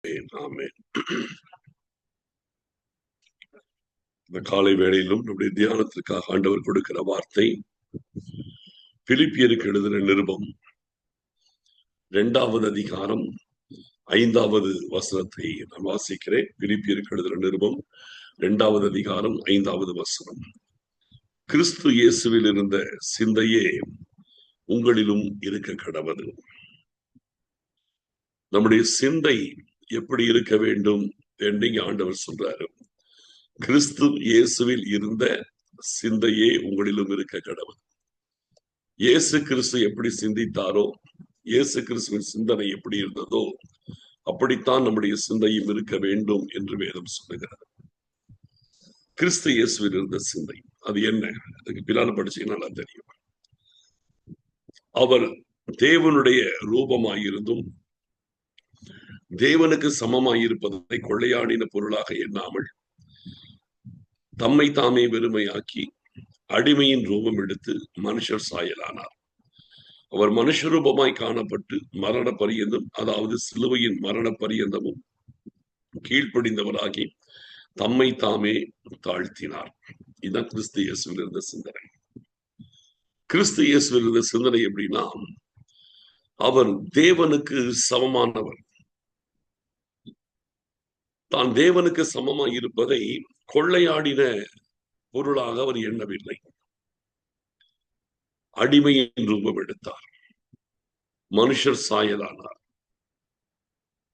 ஆமென். இந்த காலை வேளையிலும் நம்முடைய தியானத்திற்காக ஆண்டவர் கொடுக்கிற வார்த்தை பிலிப்பியருக்கு எழுதின நிருபம் 2வது அதிகாரம் 5வது வசனத்தை நான் வாசிக்கிறேன். பிலிப்பியருக்கு எழுதின நிருபம் 2வது அதிகாரம் 5வது வசனம். கிறிஸ்து இயேசுவில் இருந்த சிந்தையே உங்களிலும் இருக்க கடவது. நம்முடைய சிந்தை எப்படி இருக்க வேண்டும் என்று ஆண்டவர் சொல்றாரு. கிறிஸ்து இயேசுவில் இருந்த சிந்தையே உங்களிலும் இருக்க கடவுள். இயேசு கிறிஸ்து எப்படி சிந்தித்தாரோ, இயேசு கிறிஸ்துவின் சிந்தனை எப்படி இருந்ததோ அப்படித்தான் நம்முடைய சிந்தையும் இருக்க வேண்டும் என்று வேதம் சொல்லுகிறது. கிறிஸ்து இயேசுவில் இருந்த சிந்தை அது என்ன? அதுக்கு பின்னால படிச்சீங்கன்னா நல்லா தெரியும். அவர் தேவனுடைய ரூபமாயிருந்தும் தேவனுக்கு சமமாயிருப்பதை கொள்ளையாடின பொருளாக எண்ணாமல் தம்மை தாமே வெறுமையாக்கி அடிமையின் ரூபம் எடுத்து மனுஷர் சாயலானார். அவர் மனுஷ ரூபமாய் காணப்பட்டு மரண பரியந்தம், அதாவது சிலுவையின் மரண பரியந்தமும் கீழ்ப்படிந்தவராகி தம்மை தாமே தாழ்த்தினார். இதுதான் கிறிஸ்து இயேசுவில் இருந்த சிந்தனை. கிறிஸ்து இயேசுவில் இருந்த சிந்தனை எப்படின்னா, அவர் தேவனுக்கு சமமானவர். தான் தேவனுக்கு சமமாய் இருப்பதை கொள்ளையாடின பொருளாக அவர் எண்ணவில்லை. அடிமையின் ரூபம் எடுத்தார், மனுஷர் சாயலானார்.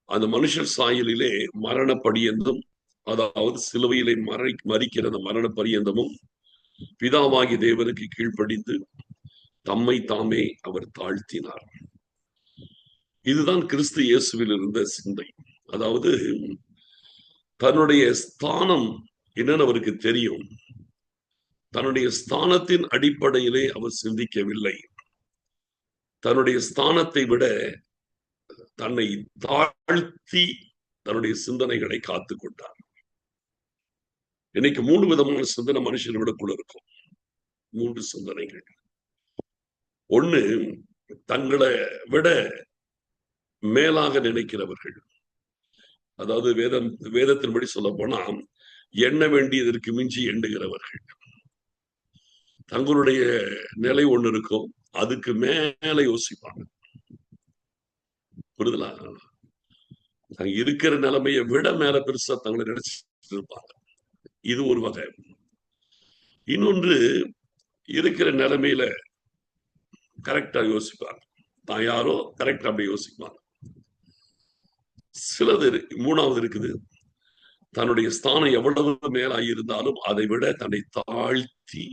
அந்த மனுஷர் சாயலிலே மரண பரியந்தம், அதாவது சிலுவையிலே மரிக்கிற அந்த மரண பரியந்தமும் பிதாவாகி தேவனுக்கு கீழ்ப்படிந்து தம்மை தாமே அவர் தாழ்த்தினார். இதுதான் கிறிஸ்து இயேசுவில் இருந்த சிந்தை. அதாவது தன்னுடைய ஸ்தானம் என்னன்னு அவருக்கு தெரியும். தன்னுடைய ஸ்தானத்தின் அடிப்படையிலே அவர் சிந்திக்கவில்லை. தன்னுடைய ஸ்தானத்தை விட தன்னை தாழ்த்தி தன்னுடைய சிந்தனைகளை காத்து கொண்டார். இன்னைக்கு 3 விதமான சிந்தனை மனுஷனுக்குள்ள இருக்கும். 3 சிந்தனைகள். ஒண்ணு, தங்களை விட மேலாக நினைக்கிறவர்கள். அதாவது வேதத்தின்படி சொல்ல போனா எண்ண வேண்டியதற்கு மிஞ்சி எண்ணுகிறவர்கள். தங்களுடைய நிலை ஒண்ணு இருக்கும், அதுக்கு மேல யோசிப்பாங்க. புரிதலா? இருக்கிற நிலைமையை விட மேல பெருசா தங்களை நினைச்சிட்டு இருப்பாங்க. இது ஒரு வகை. இன்னொன்று, இருக்கிற நிலைமையில கரெக்டா யோசிப்பாங்க. தான் யாரோ கரெக்டா அப்படி யோசிப்பாங்க. சிலது 3வது இருக்குது, தன்னுடைய ஸ்தானம் எவ்வளவு மேலாய் இருந்தாலும் அதை விட தன்னை தாழ்த்தி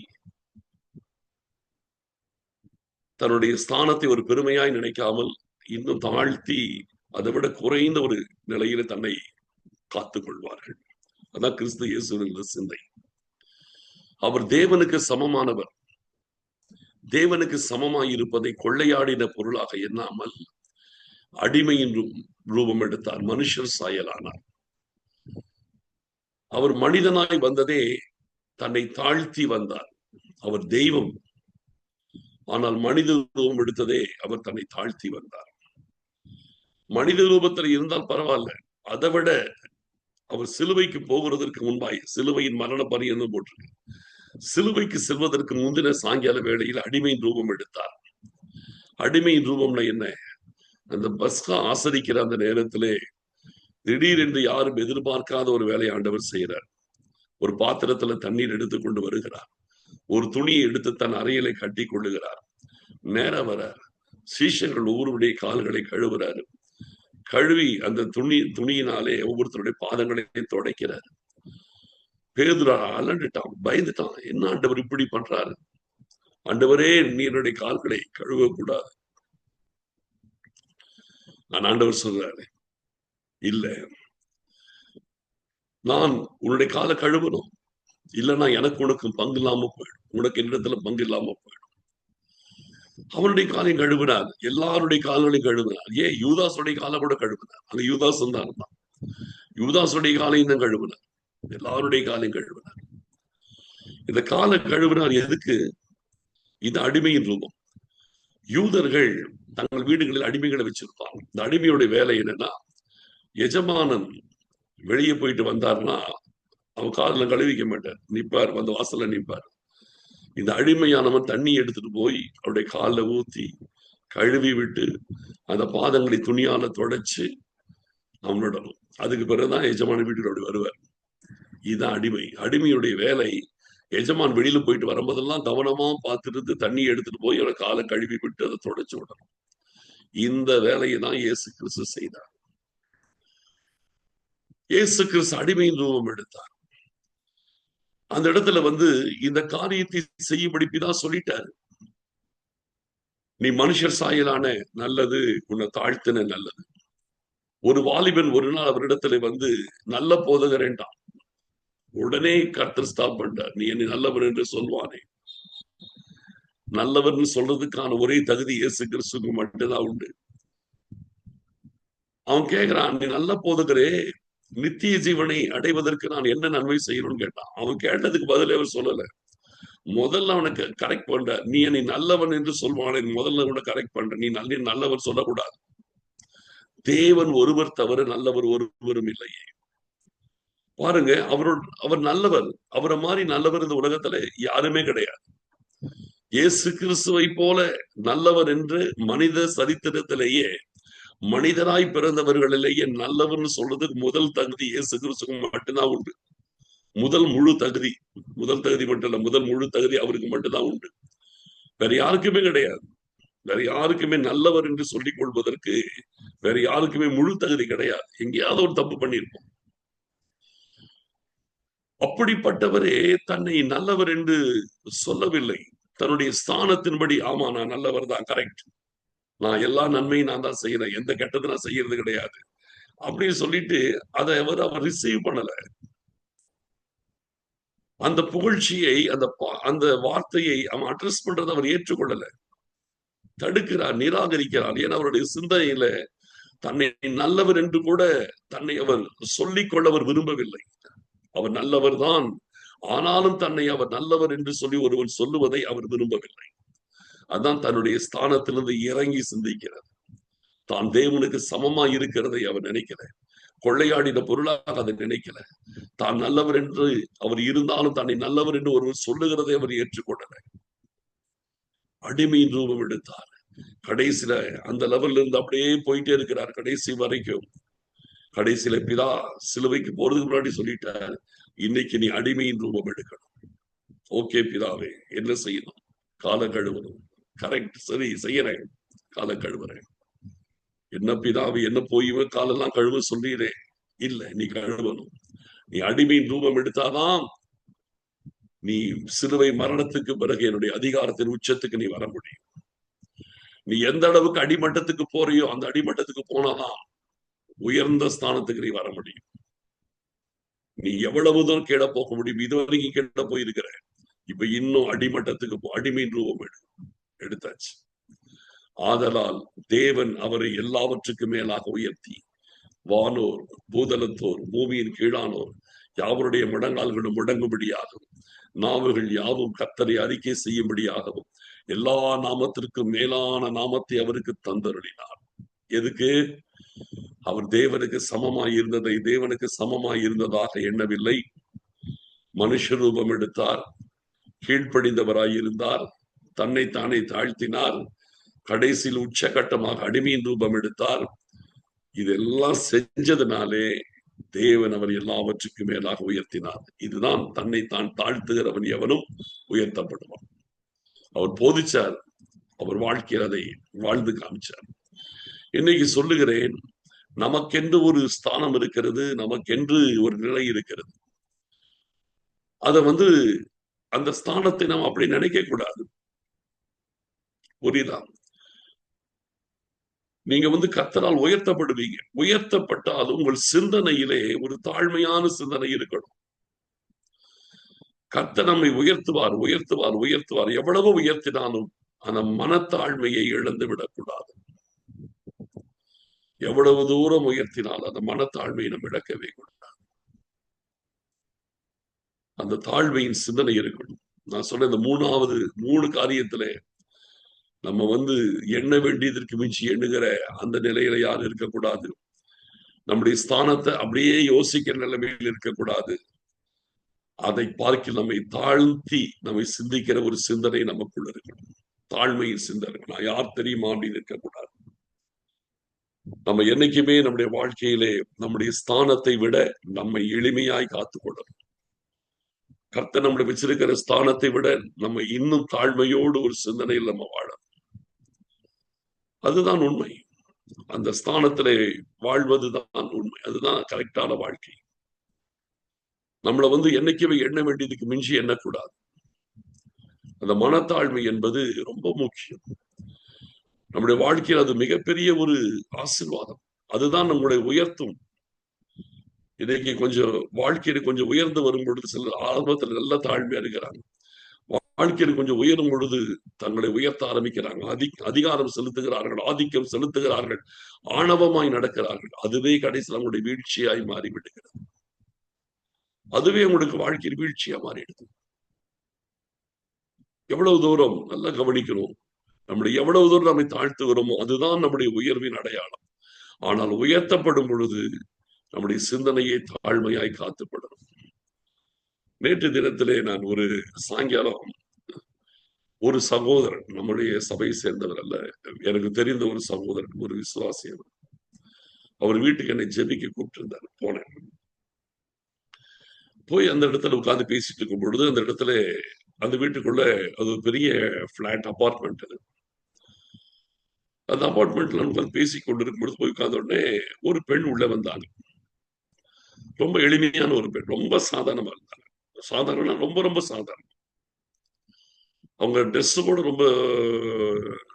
தன்னுடைய ஸ்தானத்தை ஒரு பெருமையாய் நினைக்காமல் இன்னும் தாழ்த்தி அதை விட குறைந்த ஒரு நிலையில தன்னை காத்துக் கொள்வார்கள். அதான் கிறிஸ்து இயேசுவின் சிந்தை. அவர் தேவனுக்கு சமமானவர். தேவனுக்கு சமமாய் இருப்பதை கொள்ளையாடின பொருளாக எண்ணாமல் அடிமையின் ரூபம் எடுத்தார், மனுஷர் சாயலானார். அவர் மனிதனாய் வந்ததே தன்னை தாழ்த்தி வந்தார். அவர் தெய்வம், ஆனால் மனித ரூபம் எடுத்ததே அவர் தன்னை தாழ்த்தி வந்தார். மனித ரூபத்தில் இருந்தால் பரவாயில்ல, அதை விட அவர் சிலுவைக்கு போகிறதற்கு முன்பாய், சிலுவையின் மரண பரியந்தம் போட்டிருக்கு, சிலுவைக்கு செல்வதற்கு முந்தின சாயங்கால வேளையில் அடிமையின் ரூபம் எடுத்தார். அடிமையின் ரூபம்னா என்ன? அந்த பஸ்கா ஆசரிக்கிற அந்த நேரத்திலே திடீரென்று யாரும் எதிர்பார்க்காத ஒரு வேலையை ஆண்டவர் செய்கிறார். ஒரு பாத்திரத்துல தண்ணீர் எடுத்து கொண்டு வருகிறார். ஒரு துணியை எடுத்து தன் அறையிலே கட்டி கொள்ளுகிறார். நேரம் வர சீஷர்கள் ஒவ்வொருடைய கால்களை கழுவுறாரு. கழுவி அந்த துணியினாலே ஒவ்வொருத்தருடைய பாதங்களை துடைக்கிறார். பேதுரு அலண்டுட்டான், பயந்துட்டான். என்ன ஆண்டவர் இப்படி பண்றாரு? ஆண்டவரே, நீருடைய கால்களை கழுவ கூடாது. நான் ஆண்டவர் சொல்றாரு, இல்ல, நான் உன்னுடைய காலை கழுவணும், இல்லைன்னா எனக்கு உனக்கும் பங்கு இல்லாம போயிடும், உனக்கு என்னிடத்துல பங்கு இல்லாம போயிடும். அவனுடைய காலையும் கழுவினார், எல்லாருடைய கால்களையும் கழுவினார். ஏன் யூதாசுடைய காலை கூட கழுவினார். அங்க யூதாஸ் தான் இருந்தான். யூதாசுடைய காலையும் தான் கழுவினார், எல்லாருடைய காலையும் கழுவினார். இந்த காலை கழுவினார் எதுக்கு? இது அடிமையின் ரூபம். யூதர்கள் தங்கள் வீடுகளில் அடிமைகளை வச்சிருப்பாங்க. இந்த அடிமையுடைய வேலை என்னன்னா, எஜமானன் வெளியே போயிட்டு வந்தார்னா அவன் காலில் கழுவிக்க மாட்டார், நிப்பார், வந்து வாசல்ல நிப்பார். இந்த அடிமையானவன் தண்ணி எடுத்துட்டு போய் அவருடைய காலில் ஊத்தி கழுவி விட்டு அந்த பாதங்களை துணியால தொடச்சு அவனிடணும். அதுக்கு பிறகுதான் எஜமான வீட்டுக்கு அப்படி வருவார். இதுதான் அடிமை. அடிமையுடைய வேலை, எஜமான் வெளியில போயிட்டு வரும்போதெல்லாம் கவனமா பார்த்துட்டு தண்ணி எடுத்துட்டு போய் அவரை காலை கழுவி விட்டு அதை தொடச்சு விடணும். இந்த வேலையை தான் இயேசு கிறிஸ்து செய்தார். இயேசு கிறிஸ்து அடிமையின் ரூபம் எடுத்தார். அந்த இடத்துல இந்த காரியத்தை செய்யும்படி பிதா சொல்லிட்டாரு. நீ மனுஷர் சாயலான நல்லது, உன்னை தாழ்த்தின நல்லது. ஒரு வாலிபன் ஒரு நாள் அவரிடத்துல நல்ல போதகர் என்றான். உடனே கர்த்தர் ஸ்டாப் பண்ணார். நீ என்னை நல்லவர் என்று சொல்வானே. நல்லவர்னு சொல்றதுக்கான ஒரே தகுதி இயேசு கிறிஸ்துக்கு மட்டும்தான் உண்டு. அவன் கேட்கிறான், நீ நல்ல போதகரே, நித்திய ஜீவனை அடைவதற்கு நான் என்ன நன்மை செய்யணும்னு கேட்டான். அவன் கேட்டதுக்கு பதில் அவர் சொல்லல. முதல்ல அவனுக்கு கரெக்ட் பண்ற, நீ என்னை நல்லவன் என்று சொல்வானே, முதல்ல அவனை கரெக்ட் பண்ற. நீ நல்லவர் சொல்லக்கூடாது. தேவன் ஒருவர் தவிர நல்லவர் ஒருவரும் இல்லையே. பாருங்க, அவர் நல்லவர். அவரை மாதிரி நல்லவர் இந்த உலகத்துல யாருமே கிடையாது. இயேசு கிறிஸ்துவை போல நல்லவர் என்று மனித சரித்திரத்திலேயே, மனிதராய் பிறந்தவர்களிலேயே நல்லவர்னு சொல்றதுக்கு முதல் தகுதி இயேசு கிறிஸ்துக்கு மட்டும்தான் உண்டு. முதல் முழு தகுதி மட்டும் இல்ல, முதல் முழு தகுதி அவருக்கு மட்டும்தான் உண்டு. வேற யாருக்குமே கிடையாது. வேற யாருக்குமே நல்லவர் என்று சொல்லிக் கொள்வதற்கு வேற யாருக்குமே முழு தகுதி கிடையாது. எங்கேயாவது ஒரு தப்பு பண்ணியிருப்போம். அப்படிப்பட்டவரே தன்னை நல்லவர் என்று சொல்லவில்லை. தன்னுடைய ஸ்தானத்தின்படி, ஆமா நான் நல்லவர் தான், கரெக்ட், நான் எல்லா நன்மையும் நான் தான் செய்யறேன், எந்த கெட்டது நான் செய்யறது கிடையாது அப்படின்னு சொல்லிட்டு அதை அவர் ரிசீவ் பண்ணல. அந்த புகழ்ச்சியை, அந்த வார்த்தையை அவன் அட்ரஸ் பண்றதை அவர் ஏற்றுக்கொள்ளல, தடுக்கிறார், நிராகரிக்கிறார். ஏன்னா அவருடைய சிந்தனையில தன்னை நல்லவர் என்று கூட தன்னை அவர் சொல்லிக்கொள்ள அவர் விரும்பவில்லை. அவர் நல்லவர் தான், ஆனாலும் தன்னை அவர் நல்லவர் என்று சொல்லி ஒருவன் சொல்லுவதை அவர் விரும்பவில்லை. அதான் தன்னுடைய ஸ்தானத்திலிருந்து இறங்கி சிந்திக்கிறார். தான் தேவனுக்கு சமமா இருக்கிறதை அவர் நினைக்கல. கொள்ளையாடின பொருளாக அதை நினைக்கல. தான் நல்லவர் என்று அவர் இருந்தாலும் தன்னை நல்லவர் என்று ஒருவர் சொல்லுகிறதை அவர் ஏற்றுக்கொண்டல. அடிமையின் ரூபம் எடுத்தார். கடைசியில அந்த லெவல்ல இருந்து அப்படியே போயிட்டே இருக்கிறார் கடைசி வரைக்கும். கடைசியில பிதா சிலுவைக்கு போறதுக்கு முன்னாடி சொல்லிட்டார், இன்னைக்கு நீ அடிமையின் ரூபம் எடுக்கணும். ஓகே பிதாவே, என்ன செய்யணும்? காலை கழுவணும். கரெக்ட், சரி செய்யறேன், காலை கழுவுறேன். என்ன பிதாவே, என்ன போய் காலெல்லாம் கழுவ சொல்றீரே? இல்ல, நீ கழுவணும். நீ அடிமையின் ரூபம் எடுத்தாதான் நீ சிலுவை மரணத்துக்கு பிறகு என்னுடைய அதிகாரத்தின் உச்சத்துக்கு நீ வர முடியும். நீ எந்த அளவுக்கு அடிமட்டத்துக்கு போறியோ அந்த அடிமட்டத்துக்கு போனாதான் உயர்ந்த ஸ்தானத்துக்கு நீ வர முடியும். நீ எவ்வளவுதான் கீழே போக முடியும்? இதுவரைக்கும் கீழே போயிருக்கிற, இப்ப இன்னும் அடிமட்டத்துக்கு அடிமையின் ரூபம் எடுத்தாச்சு. ஆதலால் தேவன் அவரை எல்லாவற்றுக்கும் மேலாக உயர்த்தி, வானோர், பூதலத்தோர், பூமியின் கீழானோர் யாவருடைய முடங்கால்களும் முடங்கும்படியாகவும், நாவுகள் யாவும் கர்த்தரை அறிக்கை செய்யும்படியாகவும் எல்லா நாமத்திற்கும் மேலான நாமத்தை அவருக்கு தந்தருளினார். எதுக்கு? அவர் தேவனுக்கு சமமாய் இருந்ததை தேவனுக்கு சமமாய் இருந்ததாக எண்ணவில்லை. மனுஷ ரூபம் எடுத்தார், கீழ்ப்படிந்தவராய் இருந்தார், தன்னை தானே தாழ்த்தினார், கடைசியில் உச்சகட்டமாக அடிமையின் ரூபம் எடுத்தார். இதெல்லாம் செஞ்சதுனாலே தேவன் அவர் எல்லாவற்றுக்கும் மேலாக உயர்த்தினார். இதுதான் தன்னை தான் தாழ்த்துகிறவன் எவனும் உயர்த்தப்படுவான். அவர் போதிச்சார், அவர் வாழ்க்கையில் அதை வாழ்ந்து காமிச்சார். இன்னைக்கு சொல்லுகிறேன், நமக்கென்று ஒரு ஸ்தானம் இருக்கிறது, நமக்கென்று ஒரு நிலை இருக்கிறது. அத அந்த ஸ்தானத்தை நாம் அப்படி நினைக்க கூடாது. புரியுதா? நீங்க கர்த்தரால் உயர்த்தப்படுவீங்க. உயர்த்தப்பட்டாலும் உங்கள் சிந்தனையிலே ஒரு தாழ்மையான சிந்தனை இருக்கணும். கர்த்தர் நம்மை உயர்த்துவார், உயர்த்துவார், உயர்த்துவார். எவ்வளவு உயர்த்தினாலும் அந்த மனத்தாழ்மையை இழந்து விடக்கூடாது. எவ்வளவு தூரம் உயர்த்தினால் அந்த மனத்தாழ்மையை நம்ம இழக்கவே கூடாது. அந்த தாழ்மையின் சிந்தனை இருக்கணும். நான் சொன்ன இந்த மூணு காரியத்திலே நம்ம எண்ண வேண்டியதற்கு மிஞ்சி எண்ணுகிற அந்த நிலையில யாரும் இருக்கக்கூடாது. நம்முடைய ஸ்தானத்தை அப்படியே யோசிக்கிற நிலைமையில் இருக்கக்கூடாது. அதை பார்க்க நம்மை தாழ்த்தி நம்மை சிந்திக்கிற ஒரு சிந்தனை நமக்குள்ள இருக்கணும். தாழ்மையின் சிந்தனை. நான் யார் தெரியுமா அப்படின்னு இருக்கக்கூடாது. நம்ம என்னைக்குமே நம்முடைய வாழ்க்கையிலே நம்முடைய ஸ்தானத்தை விட நம்மை எளிமையாய் காத்துக்கொள்ளணும். கர்த்தர் நம்முடைய வச்சிருக்கிற ஸ்தானத்தை விட நம்ம இன்னும் தாழ்மையோடு ஒரு சிந்தனையில் நம்ம வாழணும். அதுதான் உண்மை. அந்த ஸ்தானத்திலே வாழ்வதுதான் உண்மை. அதுதான் கரெக்டான வாழ்க்கை. நம்மளை என்னைக்குமே எண்ண வேண்டியதுக்கு மிஞ்சி எண்ணக்கூடாது. அந்த மனத்தாழ்மை என்பது ரொம்ப முக்கியம். நம்முடைய வாழ்க்கையில் அது மிகப்பெரிய ஒரு ஆசீர்வாதம். அதுதான் நம்மளை உயர்த்தும். இன்னைக்கு கொஞ்சம் வாழ்க்கையில கொஞ்சம் உயர்ந்து வரும் பொழுது சிலர் ஆரம்பத்தில் நல்ல தாழ்மையா இருக்கிறாங்க. வாழ்க்கையில் கொஞ்சம் உயரும் பொழுது தங்களை உயர்த்த ஆரம்பிக்கிறாங்க. அதிகாரம் செலுத்துகிறார்கள், ஆதிக்கம் செலுத்துகிறார்கள், ஆணவமாய் நடக்கிறார்கள். அதுவே கடைசியில் அவங்களுடைய வீழ்ச்சியாய் மாறிவிடுகிறது. அதுவே உங்களுக்கு வாழ்க்கையில் வீழ்ச்சியா மாறிடுது. எவ்வளவு தூரம் நல்லா கவனிக்கணும். நம்முடைய எவ்வளவு தூரம் நம்மை தாழ்த்துகிறோமோ அதுதான் நம்முடைய உயர்வின் அடையாளம். ஆனால் உயர்த்தப்படும் பொழுது நம்முடைய சிந்தனையை தாழ்மையாய் காத்துப்படணும். நேற்று தினத்திலே நான் ஒரு சாயங்காலம் ஒரு சகோதரன், நம்முடைய சபையை சேர்ந்தவர் அல்ல, எனக்கு தெரிந்த ஒரு சகோதரன், ஒரு விசுவாசியர், அவர் வீட்டுக்கு என்னை ஜெபிக்க கூப்பிட்டு இருந்தார். போனேன். போய் அந்த இடத்துல உட்கார்ந்து பேசிட்டு இருக்கும் பொழுது அந்த இடத்துல அந்த வீட்டுக்குள்ள அது பெரிய பிளாட் அபார்ட்மெண்ட். அது அந்த அபார்ட்மெண்ட்ல உட்காந்து பேசி கொண்டிருக்கும் பொழுது போய் உட்கார்ந்த உடனே ஒரு பெண் உள்ள வந்தாங்க. ரொம்ப எளிமையான ஒரு பெண், ரொம்ப சாதாரணமா இருந்தாங்க. சாதாரண ரொம்ப ரொம்ப சாதாரணம். அவங்க ட்ரெஸ் கூட ரொம்ப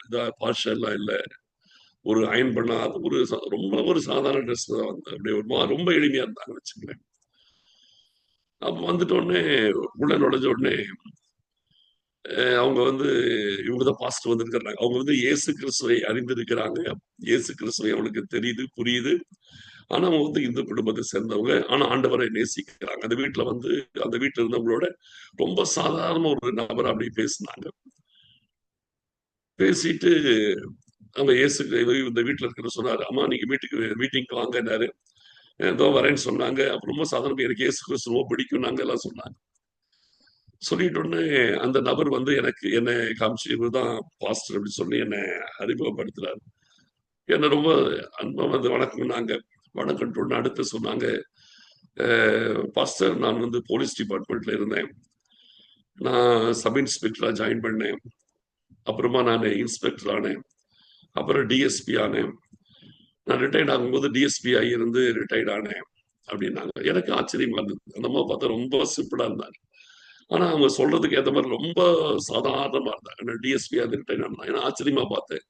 இதா பாஷா எல்லாம் இல்லை. ஒரு அயன் பண்ணாத ஒரு ரொம்ப ஒரு சாதாரண ட்ரெஸ் தான் வந்து அப்படியே ஒரு ரொம்ப எளிமையா இருந்தாங்க வச்சுக்கலேன். அப்ப வந்துட்ட உடனே உள்ள நுழைஞ்ச உடனே அவங்க இவங்கதான் பாஸ்டர் வந்திருக்கிறாங்க. அவங்க இயேசு கிறிஸ்துவை அறிந்திருக்கிறாங்க. இயேசு கிறிஸ்துவை அவங்களுக்கு தெரியுது, புரியுது. ஆனா அவங்க இந்து குடும்பத்தை சேர்ந்தவங்க. ஆனா ஆண்டவரை நேசிக்கிறாங்க. அந்த வீட்டுல அந்த வீட்டுல இருந்தவங்களோட ரொம்ப சாதாரண ஒரு நபர் அப்படி பேசினாங்க. பேசிட்டு அவங்க இந்த வீட்டுல இருக்கிற சொன்னாரு, அம்மா நீங்க மீட்டிங்க்கு வாங்கினாரு. ஏதோ வரேன்னு சொன்னாங்க. அப்புறம் ரொம்ப சாதாரண எனக்கு இயேசு கிறிஸ்து ரொம்ப பிடிக்கும் நாங்க எல்லாம் சொன்னாங்க. சொல்லிட்டு உடனே அந்த நபர் எனக்கு என்னை காமிச்சு இவர்தான் பாஸ்டர் அப்படின்னு சொல்லி என்னை அறிமுகப்படுத்துறாரு. என்ன ரொம்ப அன்பா வணக்கம் நாங்க வணக்கம். அடுத்து சொன்னாங்க, பாஸ்டர் நான் போலீஸ் டிபார்ட்மெண்ட்ல இருந்தேன். நான் சப் இன்ஸ்பெக்டரா ஜாயின் பண்ணேன். அப்புறமா நான் இன்ஸ்பெக்டர் ஆனேன். அப்புறம் டிஎஸ்பி ஆனேன். நான் ரிட்டையர்ட் ஆகும்போது டிஎஸ்பி ஆகி இருந்து ரிட்டையர்ட் ஆனேன் அப்படின்னாங்க. எனக்கு ஆச்சரியமா இருந்தது. அந்த அம்மா பார்த்தா ரொம்ப சிம்பிளா இருந்தாங்க. ஆனா அவங்க சொல்றதுக்கு ஏற்ற மாதிரி ரொம்ப சாதாரணமா இருந்தாங்க. டிஎஸ்பியா ரிட்டையர்ட் ஆனா ஏன்னா ஆச்சரியமா பார்த்தேன்.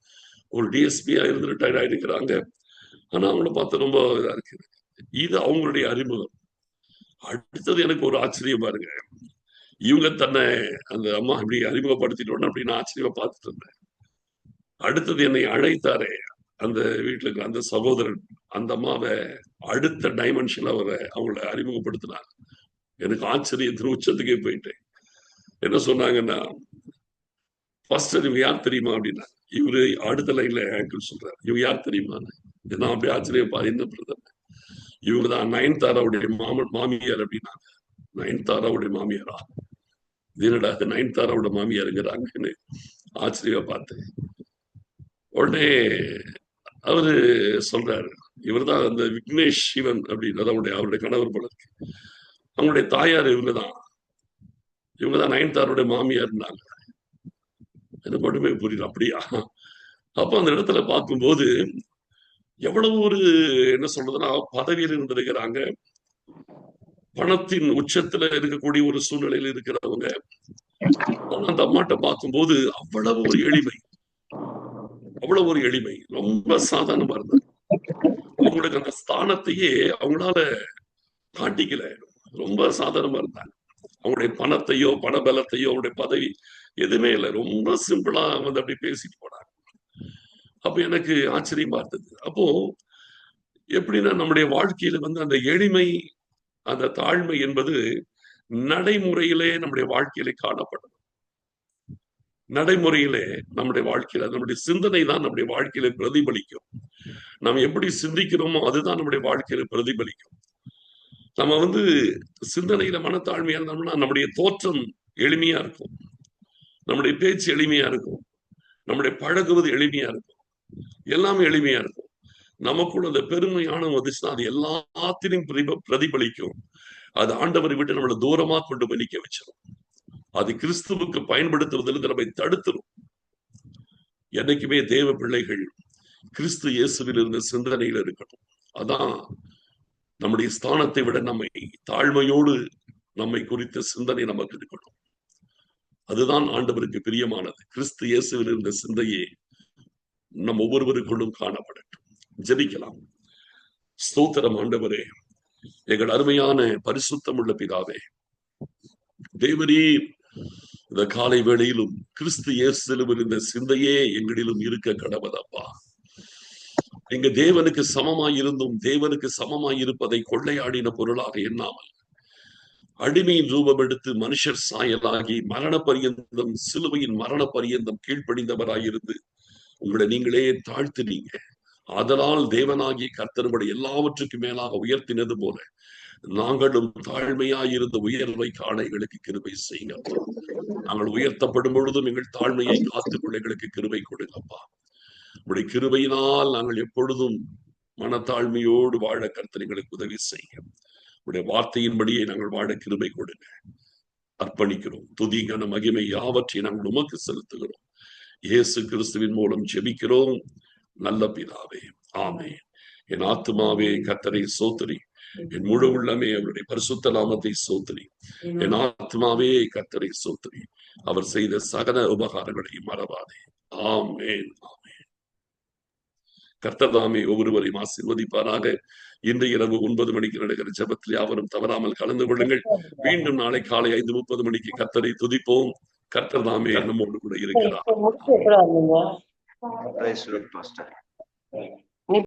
ஒரு டிஎஸ்பியா இருந்து ரிட்டையர்ட் ஆயிருக்கிறாங்க. ஆனா அவங்கள பார்த்து ரொம்ப இதா இருக்குது. இது அவங்களுடைய அறிமுகம். அடுத்தது எனக்கு ஒரு ஆச்சரியம் பாருங்க. இவங்க தன்னை அந்த அம்மா அப்படி அறிமுகப்படுத்திட்டோன்னு அப்படி நான் ஆச்சரியமா பார்த்துட்டு இருந்தேன். அடுத்தது என்னை அழைத்தாரே அந்த வீட்டுல இருக்கிற அந்த சகோதரன், அந்த அம்மாவை அடுத்த டைமென்ஷன்ல அவங்கள அறிமுகப்படுத்தினாங்க. எனக்கு ஆச்சரியத்தின் உச்சத்துக்கே போயிட்டேன். என்ன சொன்னாங்கன்னா, பாஸ்டர் இவங்க யார் தெரியுமா அப்படின்னா, இவரு அடுத்த லைன்ல ஆங்கிள் சொல்றாரு, இவங்க யார் தெரியுமா? நான் அப்படியே ஆச்சரியப்பா, என்ன பிரதர், இவங்கதான் நயன்தாராவுடைய மாமியார் அப்படின்னா. நயன்தாராவுடைய மாமியாரா? என்னடா நயன்தாராவோட மாமியாருங்கிறாங்கன்னு ஆச்சரியமா பார்த்தேன். உடனே அவரு சொல்றாரு, இவர்தான் அந்த விக்னேஷ் சிவன் அப்படின்னு அவருடைய கணவர் போல இருக்கு. அவங்களுடைய தாயார் இவங்கதான் நயன்தாருடைய மாமியார்னாங்க. எனக்கு மட்டுமே புரியல. அப்படியா? அப்ப அந்த இடத்துல பார்க்கும்போது எவ்வளவு ஒரு என்ன சொல்றதுன்னா பதவியில் இருந்திருக்கிறாங்க, பணத்தின் உச்சத்துல இருக்கக்கூடிய ஒரு சூழ்நிலையில் இருக்கிறவங்க. அந்த அம்மாட்ட பார்க்கும்போது அவ்வளவு ஒரு எளிமை, அவ்வளவு ஒரு எளிமை, ரொம்ப சாதாரணமா இருந்தாங்க. அவங்களுக்கு அந்த ஸ்தானத்தையே அவங்களால காட்டிக்கல, ரொம்ப சாதாரணமா இருந்தாங்க. அவங்களுடைய பணத்தையோ பணபலத்தையோ அவங்களுடைய பதவி எதுவுமே இல்லை, ரொம்ப சிம்பிளா அப்படி பேசிட்டு போனாங்க. அப்ப எனக்கு ஆச்சரியமா இருந்தது. அப்போ எப்படின்னா நம்முடைய வாழ்க்கையில அந்த எளிமை, அந்த தாழ்மை என்பது நடைமுறையிலே நம்முடைய வாழ்க்கையிலே காணப்படும். நடைமுறையிலே நம்முடைய வாழ்க்கையில நம்முடைய சிந்தனை தான் நம்முடைய வாழ்க்கையில பிரதிபலிக்கும். நாம் எப்படி சிந்திக்கிறோமோ அதுதான் நம்முடைய வாழ்க்கையில பிரதிபலிக்கும். நம்ம சிந்தனையில மனத்தாழ்மையா இருந்தோம்னா நம்முடைய தோற்றம் எளிமையா இருக்கும், நம்முடைய பேச்சு எளிமையா இருக்கும், நம்முடைய பழகுவது எளிமையா இருக்கும், எல்லாமே எளிமையா இருக்கும். நமக்குள்ள அந்த பெருமையான வந்துச்சுன்னா அது எல்லாத்திலையும் பிரதிபலிக்கும். அது ஆண்டவரை விட்டு நம்மளை தூரமா கொண்டு போய் நிக்க வச்சிடும். அது கிறிஸ்துவுக்கு பயன்படுத்துவதில் நம்மை தடுத்துரும். என்னைக்குமே தேவ பிள்ளைகள் கிறிஸ்து இயேசுவில் இருந்த சிந்தனையில இருக்கணும். அதான் நம்முடைய ஸ்தானத்தை விட நம்மை தாழ்மையோடு நம்மை குறித்த சிந்தனை நமக்கு இருக்கணும். அதுதான் ஆண்டவருக்கு பிரியமானது. கிறிஸ்து இயேசுவில் இருந்த சிந்தையே நம் ஒவ்வொருவருக்குள்ளும் காணப்படட்டும். ஜெபிக்கலாம். ஸ்தோத்திரம் ஆண்டவரே, எங்கள் அருமையான பரிசுத்தம் உள்ள பிதாவே, தேவரே, இந்த காலை வேளையிலும் கிறிஸ்து இயேசுவில் இருந்த சிந்தையே எங்களிலும் இருக்க கடவுளப்பா. எங்க தேவனுக்கு சமமாய் இருந்தும் தேவனுக்கு சமமாய் இருப்பதை கொள்ளையாடின பொருளாக எண்ணாமல் அடிமையின் ரூபம் எடுத்து மனுஷர் சாயலாகி மரண பரியந்தம், சிலுவையின் மரண பரியந்தம் கீழ்ப்படிந்தவராயிருந்து உங்களை நீங்களே தாழ்த்தினீங்க. அதனால் தேவனாகிய கர்த்தருடைய எல்லாவற்றுக்கும் மேலாக உயர்த்தினது போல நாங்களும் தாழ்மையாயிருந்த உயர்வை காண எங்களுக்கு கிருபை செய்யுங்கப்பா. நாங்கள் உயர்த்தப்படும் பொழுதும் எங்கள் தாழ்மையை காத்துக்கொள்ள எங்களுக்கு கிருபை கொடுங்கப்பா. உடைய கிருபையினால் நாங்கள் எப்பொழுதும் மனத்தாழ்மையோடு வாழ கர்த்தர் எங்களுக்கு உதவி செய்யுங்க. உடைய வார்த்தையின்படியே நாங்கள் வாழ கிருபை கொடுங்க. அர்ப்பணிக்கிறோம். துதி கன மகிமை யாவற்றை நாங்கள் உமக்கு செலுத்துகிறோம். இயேசு கிறிஸ்துவின் மூலம் ஜெபிக்கிறோம் நல்ல பிதாவே, ஆமென். என் ஆத்துமாவே கர்த்தரை சோத்திரி, என் முழு உள்ளமே அவருடைய பரிசுத்த நாமத்தை சோத்திரி. என் ஆத்மாவே கர்த்தரை சோத்திரி, அவர் செய்த சகல உபகாரங்களை மறவாதே. ஆமென், ஆமென். கர்த்தர் தாமே ஒவ்வொருவரையும் ஆசீர்வதிப்பாராக. இன்று இரவு 9 மணிக்கு நடக்கிற ஜெபத்தில் யாவரும் தவறாமல் கலந்து கொள்ளுங்கள். மீண்டும் நாளை காலை 5:30 மணிக்கு கர்த்தரை துதிப்போம். கர்த்தர் தாமே நம்மோடு கூட இருக்கிறார்.